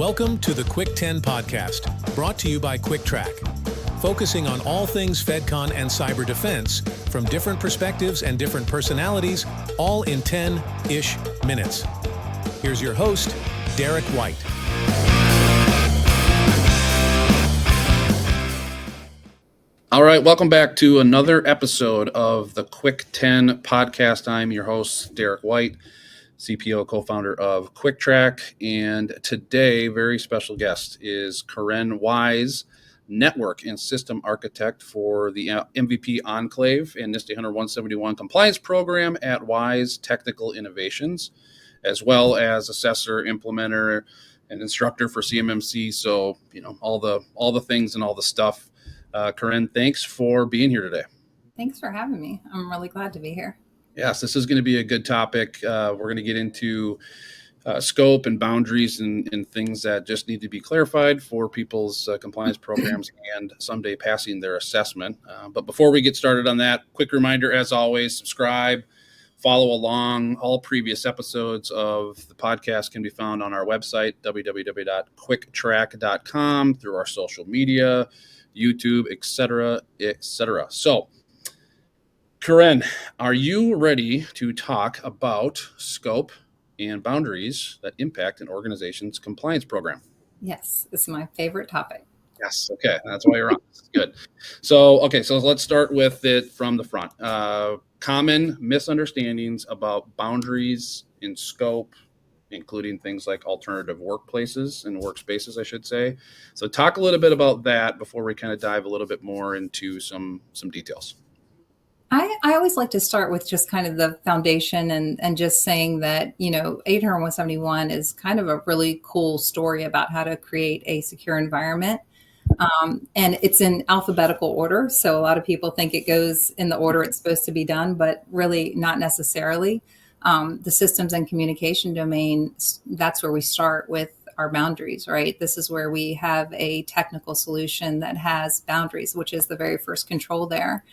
Welcome to the Quick 10 podcast, brought to you by Cuick, focusing on all things FedCon and cyber defense from different perspectives and different personalities, all in 10-ish minutes. Here's your host, Derek White. All right, welcome back to another episode of the Quick 10 podcast. I'm your host, Derek White, CPO, co-founder of Cuick, and today, very special guest is Karen Wise, network and system architect for the MVP Enclave and NIST 171 compliance program at Wise Technical Innovations, as well as assessor, implementer, and instructor for CMMC. So, all the things and all the stuff. Karen, thanks for being here today. Thanks for having me. I'm really glad to be here. Yes, this is going to be a good topic. We're going to get into scope and boundaries and things that just need to be clarified for people's compliance programs and someday passing their assessment. But before we get started on that, quick reminder, as always, subscribe, follow along. All previous episodes of the podcast can be found on our website, www.cuicktrack.com, through our social media, YouTube, etc., etc. So, Karen, are you ready to talk about scope and boundaries that impact an organization's compliance program? Yes, it's my favorite topic. Yes, okay, that's why you're on. Good. So let's start with it from the front. Common misunderstandings about boundaries in scope, including things like alternative workplaces and workspaces, I should say. So talk a little bit about that before we kind of dive a little bit more into some details. I always like to start with just kind of the foundation and just saying that, 80171 is kind of a really cool story about how to create a secure environment. And it's in alphabetical order. So a lot of people think it goes in the order it's supposed to be done, but really not necessarily. The systems and communication domain, that's where we start with our boundaries, right? This is where we have a technical solution that has boundaries, which is the very first control there.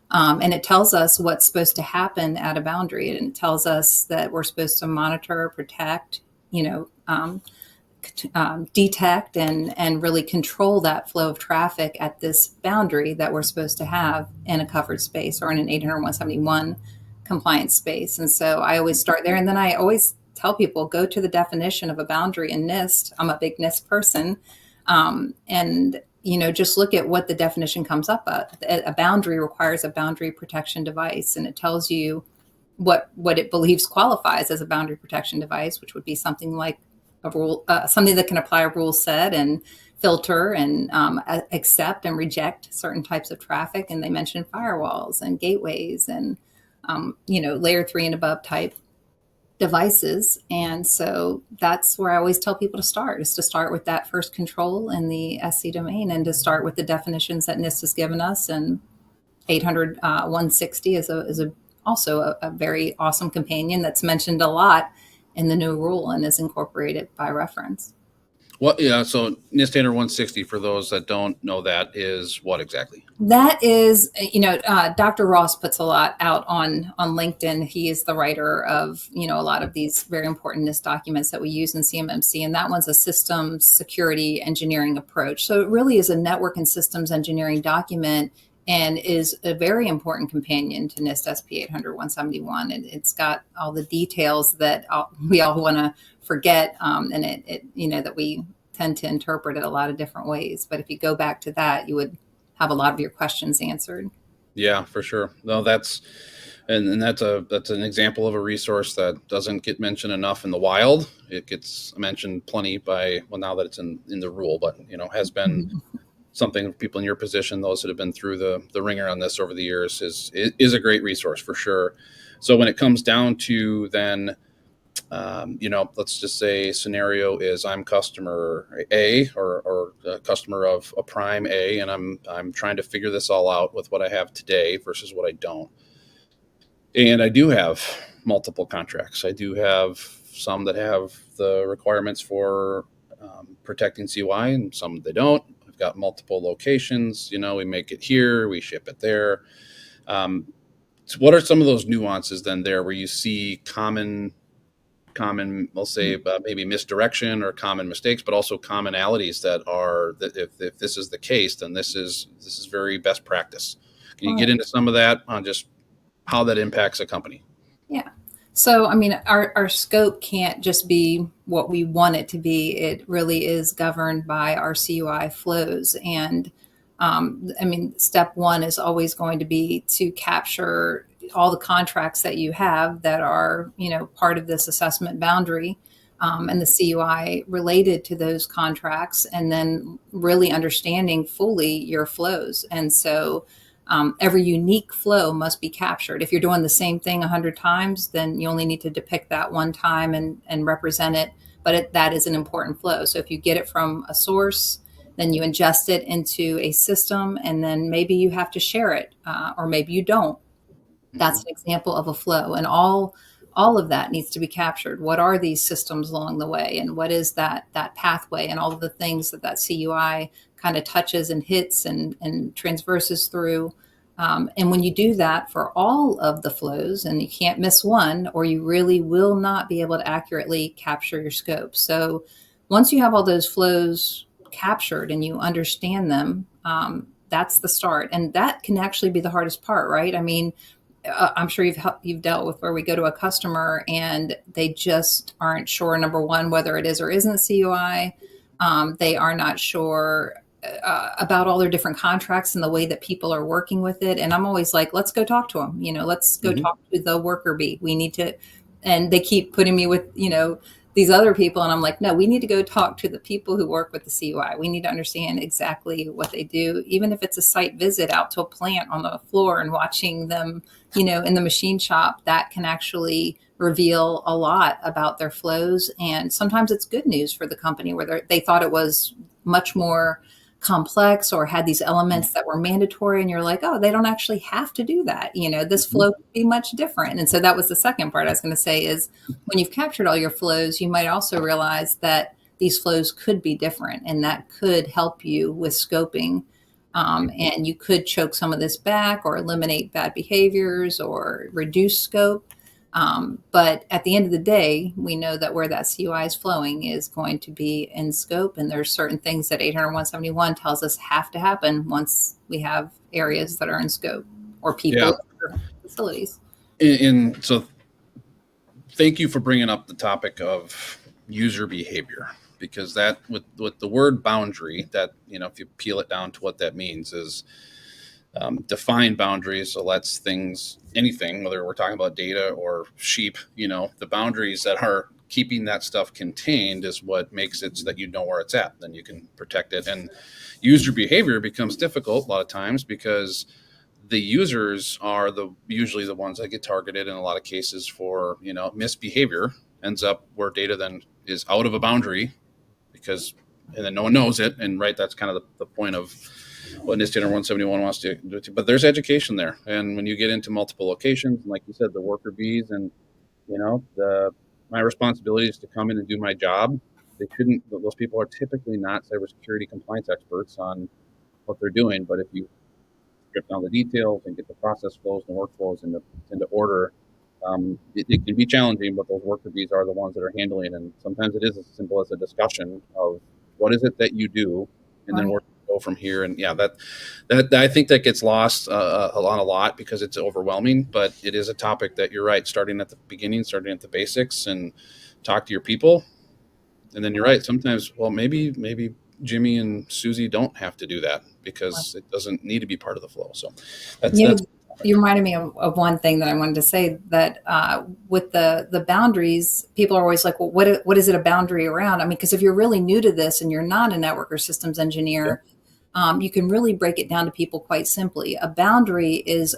And it tells us what's supposed to happen at a boundary. And it tells us that we're supposed to monitor, protect, detect and really control that flow of traffic at this boundary that we're supposed to have in a covered space or in an 80171 compliance space. And so I always start there. And then I always tell people, go to the definition of a boundary in NIST. I'm a big NIST person. Just look at what the definition comes up at. A boundary requires a boundary protection device, and it tells you what it believes qualifies as a boundary protection device, which would be something like a rule, something that can apply a rule set and filter and accept and reject certain types of traffic. And they mention firewalls and gateways and layer 3 and above type devices. And so that's where I always tell people to start, is to start with that first control in the SC domain and to start with the definitions that NIST has given us. And 800-160 is also a very awesome companion that's mentioned a lot in the new rule and is incorporated by reference. Well, yeah, so NIST 160, for those that don't know, that is what exactly? That is, Dr. Ross puts a lot out on LinkedIn. He is the writer of, a lot of these very important NIST documents that we use in CMMC, and that one's a systems security engineering approach. So it really is a network and systems engineering document and is a very important companion to NIST SP 800-171. And it's got all the details that we all want to forget, and it that we tend to interpret it a lot of different ways. But if you go back to that, you would have a lot of your questions answered. Yeah, for sure. No, that's an example of a resource that doesn't get mentioned enough in the wild. It gets mentioned plenty now that it's in the rule, but has been something people in your position, those that have been through the ringer on this over the years, is a great resource for sure. So when it comes down to then, let's just say scenario is I'm customer A or a customer of a prime A, and I'm trying to figure this all out with what I have today versus what I don't. And I do have multiple contracts. I do have some that have the requirements for protecting CY and some they don't. I've got multiple locations. We make it here, we ship it there. So what are some of those nuances then there where you see common common, we'll say maybe misdirection or common mistakes, but also commonalities that if this is the case, then this is very best practice. Can you get into some of that on just how that impacts a company? Yeah. So, I mean, our scope can't just be what we want it to be. It really is governed by our CUI flows. And I mean, step one is always going to be to capture all the contracts that you have that are, part of this assessment boundary, and the CUI related to those contracts, and then really understanding fully your flows. And so, every unique flow must be captured. If you're doing the same thing 100 times, then you only need to depict that one time and represent it. But that is an important flow. So if you get it from a source, then you ingest it into a system, and then maybe you have to share it, or maybe you don't. That's an example of a flow, and all of that needs to be captured. What are these systems along the way, and what is that pathway, and all of the things that CUI kind of touches and hits and transverses through. And when you do that for all of the flows, and you can't miss one, or you really will not be able to accurately capture your scope. So once you have all those flows captured and you understand them, that's the start. And that can actually be the hardest part, right? I mean, I'm sure you've dealt with where we go to a customer and they just aren't sure, number one, whether it is or isn't CUI. They are not sure about all their different contracts and the way that people are working with it. And I'm always like, let's go talk to them. Let's go talk to the worker bee. We need to, and they keep putting me with, these other people. And I'm like, no, we need to go talk to the people who work with the CUI. We need to understand exactly what they do, even if it's a site visit out to a plant on the floor and watching them, in the machine shop. That can actually reveal a lot about their flows. And sometimes it's good news for the company where they thought it was much more complex or had these elements that were mandatory, and you're like, oh, they don't actually have to do that. This flow could be much different. And so that was the second part I was going to say is when you've captured all your flows, you might also realize that these flows could be different, and that could help you with scoping. And you could choke some of this back or eliminate bad behaviors or reduce scope. But at the end of the day, we know that where that CUI is flowing is going to be in scope. And there's certain things that 800-171 tells us have to happen once we have areas that are in scope or people or facilities. And so thank you for bringing up the topic of user behavior, because that with the word boundary, that, if you peel it down to what that means is defined boundaries. So that's anything, whether we're talking about data or sheep, the boundaries that are keeping that stuff contained is what makes it so that you know where it's at. Then you can protect it. And user behavior becomes difficult a lot of times because the users are usually the ones that get targeted in a lot of cases for, misbehavior ends up where data then is out of a boundary and then no one knows it. And that's kind of the point of what NIST 171 wants to do. But there's education there. And when you get into multiple locations, like you said, the worker bees and, my responsibility is to come in and do my job. Those people are typically not cybersecurity compliance experts on what they're doing. But if you strip down the details and get the process flows and workflows into order, it can be challenging, but those worker bees are the ones that are handling. And sometimes it is as simple as a discussion of what is it that you do, and then we're go from here. And that I think that gets lost a lot because it's overwhelming, but it is a topic that you're right, starting at the beginning, starting at the basics, and talk to your people. And then you're right, sometimes, well, maybe Jimmy and Susie don't have to do that because it doesn't need to be part of the flow. So that's you reminded me of one thing that I wanted to say, that with the boundaries, people are always like, well, what is it a boundary around? I mean, because if you're really new to this and you're not a network or systems engineer, you can really break it down to people quite simply. A boundary is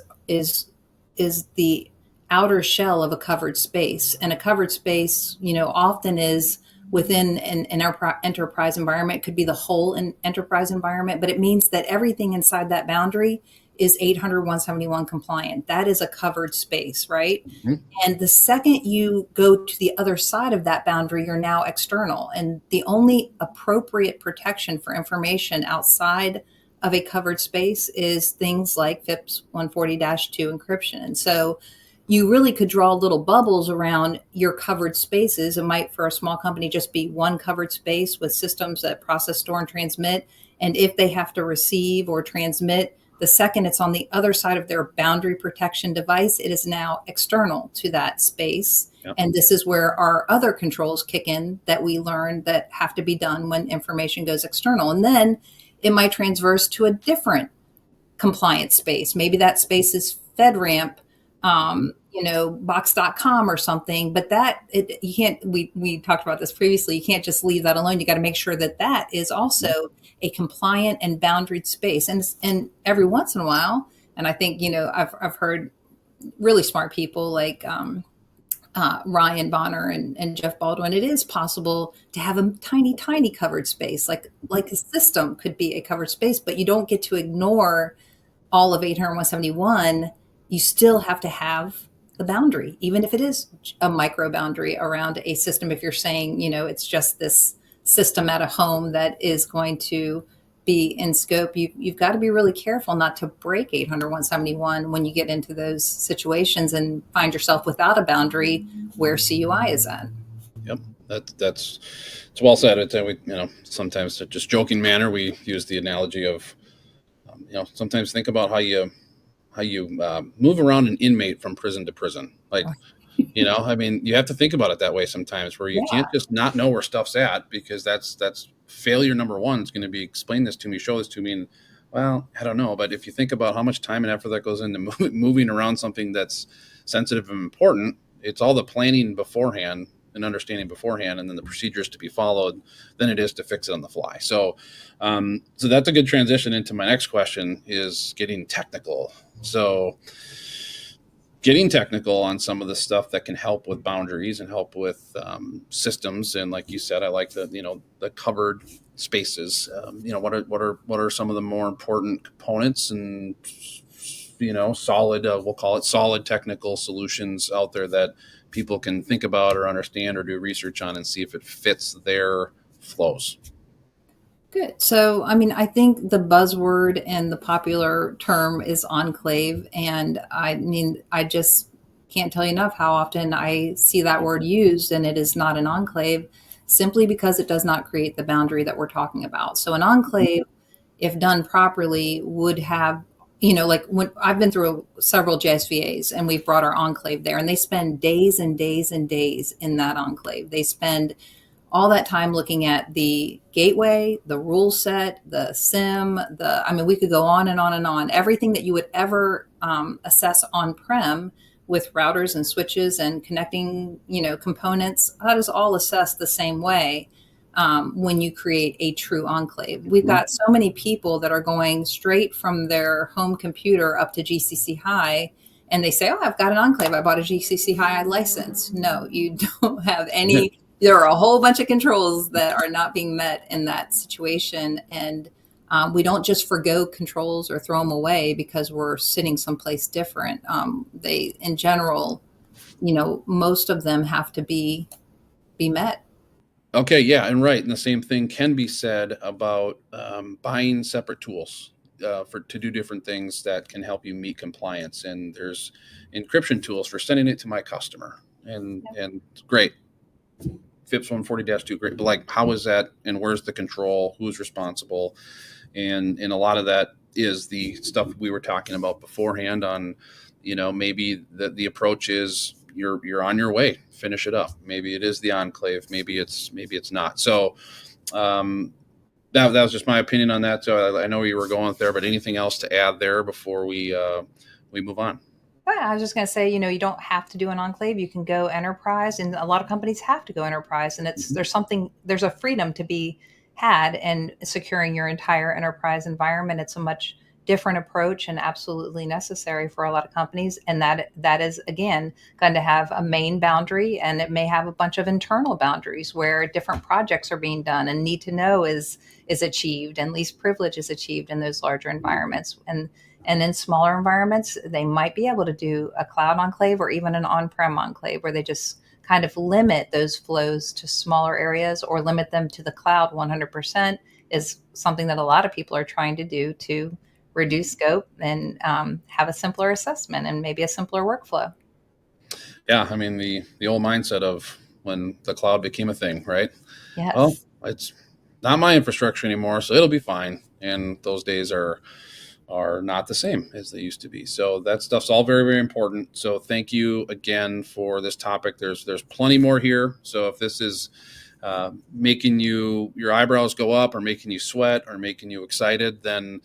the outer shell of a covered space, and a covered space, often is within an enterprise environment. It could be the whole enterprise environment, but it means that everything inside that boundary is 800-171 compliant. That is a covered space, right? Mm-hmm. And the second you go to the other side of that boundary, you're now external. And the only appropriate protection for information outside of a covered space is things like FIPS 140-2 encryption. And so you really could draw little bubbles around your covered spaces. It might, for a small company, just be one covered space with systems that process, store, and transmit. And if they have to receive or transmit, the second it's on the other side of their boundary protection device, it is now external to that space. Yep. And this is where our other controls kick in that we learned that have to be done when information goes external. And then it might transverse to a different compliance space. Maybe that space is FedRAMP, box.com or something, but you can't, we talked about this previously. You can't just leave that alone. You got to make sure that that is also a compliant and boundaried space. And every once in a while, and I think, I've heard really smart people like, Ryan Bonner and Jeff Baldwin, it is possible to have a tiny, tiny covered space, like a system could be a covered space, but you don't get to ignore all of 80171. You still have to have the boundary, even if it is a micro boundary around a system. If you're saying, it's just this system at a home that is going to be in scope, you've got to be really careful not to break 80171 when you get into those situations and find yourself without a boundary where CUI is at. Yep, that's well said. We, sometimes in just joking manner, we use the analogy of, sometimes think about how you move around an inmate from prison to prison. Like, you have to think about it that way sometimes, where you can't just not know where stuff's at, because that's failure number one. Is going to be, explain this to me, show this to me. And well, I don't know. But if you think about how much time and effort that goes into moving around something that's sensitive and important, it's all the planning beforehand and understanding beforehand, and then the procedures to be followed, than it is to fix it on the fly. So that's a good transition into my next question, is getting technical. So getting technical on some of the stuff that can help with boundaries and help with systems. And like you said, I like the covered spaces. What are some of the more important components and, solid, we'll call it solid technical solutions out there that people can think about or understand or do research on and see if it fits their flows? Good. So, I think the buzzword and the popular term is enclave. And I just can't tell you enough how often I see that word used, and it is not an enclave, simply because it does not create the boundary that we're talking about. So an enclave, if done properly, would have, like when I've been through several JSVAs and we've brought our enclave there, and they spend days and days and days in that enclave. They spend all that time looking at the gateway, the rule set, the SIM, we could go on and on and on. Everything that you would ever assess on-prem with routers and switches and connecting, components, that is all assessed the same way when you create a true enclave. We've got so many people that are going straight from their home computer up to GCC High, and they say, oh, I've got an enclave. I bought a GCC High license. No, you don't have any. There are a whole bunch of controls that are not being met in that situation. And we don't just forgo controls or throw them away because we're sitting someplace different. They, in general, most of them have to be met. Okay, yeah, and right. And the same thing can be said about buying separate tools to do different things that can help you meet compliance. And there's encryption tools for sending it to my customer. And great. FIPS 140-2, great. But like, how is that, and where's the control? Who's responsible? And a lot of that is the stuff we were talking about beforehand on, maybe the approach is you're on your way, finish it up. Maybe it is the enclave, maybe it's not. So that was just my opinion on that. So I know you were going there, but anything else to add there before we move on? I was just going to say, you don't have to do an enclave. You can go enterprise, and a lot of companies have to go enterprise. And there's a freedom to be had in securing your entire enterprise environment. It's a much different approach and absolutely necessary for a lot of companies. And that is, again, going to have a main boundary, and it may have a bunch of internal boundaries where different projects are being done and need to know is achieved, and least privilege is achieved in those larger environments. And in smaller environments, they might be able to do a cloud enclave or even an on-prem enclave, where they just kind of limit those flows to smaller areas or limit them to the cloud 100%, is something that a lot of people are trying to do to reduce scope and have a simpler assessment and maybe a simpler workflow. Yeah, I mean the old mindset of when the cloud became a thing, right? Well, Yes. it's not my infrastructure anymore, so it'll be fine. And those days are not the same as they used to be. So that stuff's all very, very important. So thank you again for this topic. There's plenty more here. So if this is making your eyebrows go up or making you sweat or making you excited, then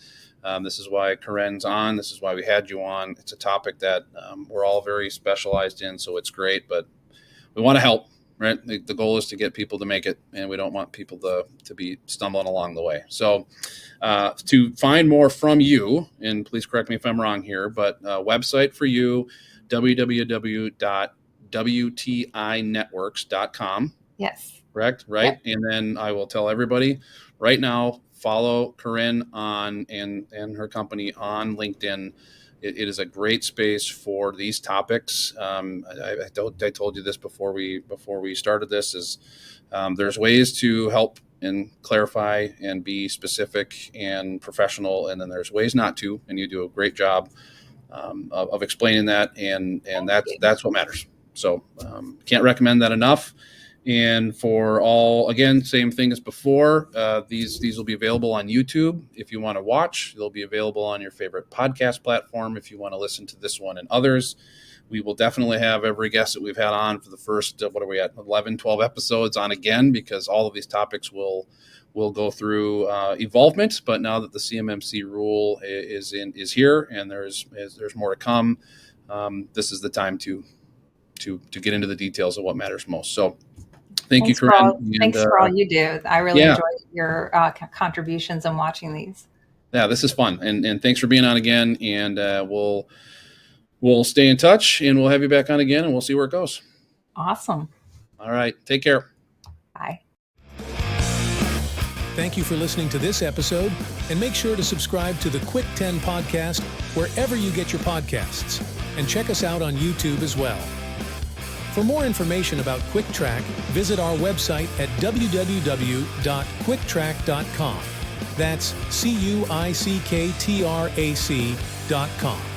this is why Corinne's on. This is why we had you on. It's a topic that we're all very specialized in, so it's great. But we want to help, right? The goal is to get people to make it, and we don't want people to be stumbling along the way. So to find more from you, and please correct me if I'm wrong here, but website for you, www.wtinetworks.com. Yes. Correct, right? Yep. And then I will tell everybody right now, follow Corinne on and her company on LinkedIn. It is a great space for these topics. I told you this before we started this. Is there's ways to help and clarify and be specific and professional, and then there's ways not to, and you do a great job of explaining that, and that's what matters. So can't recommend that enough. And for all, again, same thing as before, these will be available on YouTube if you want to watch. They'll be available on your favorite podcast platform if you want to listen to this one and others. We will definitely have every guest that we've had on for the first, 11, 12 episodes on again, because all of these topics will go through evolvement. But now that the CMMC rule is here and there's more to come, this is the time to get into the details of what matters most. So thank you, Corinne. Thanks for all you do. I really enjoy your contributions and watching these. Yeah, this is fun. And thanks for being on again. And we'll stay in touch, and we'll have you back on again, and we'll see where it goes. Awesome. All right. Take care. Bye. Thank you for listening to this episode, and make sure to subscribe to the Cuick 10 podcast wherever you get your podcasts, and check us out on YouTube as well. For more information about Cuick Track, visit our website at www.cuicktrack.com. That's CuickTrac.com.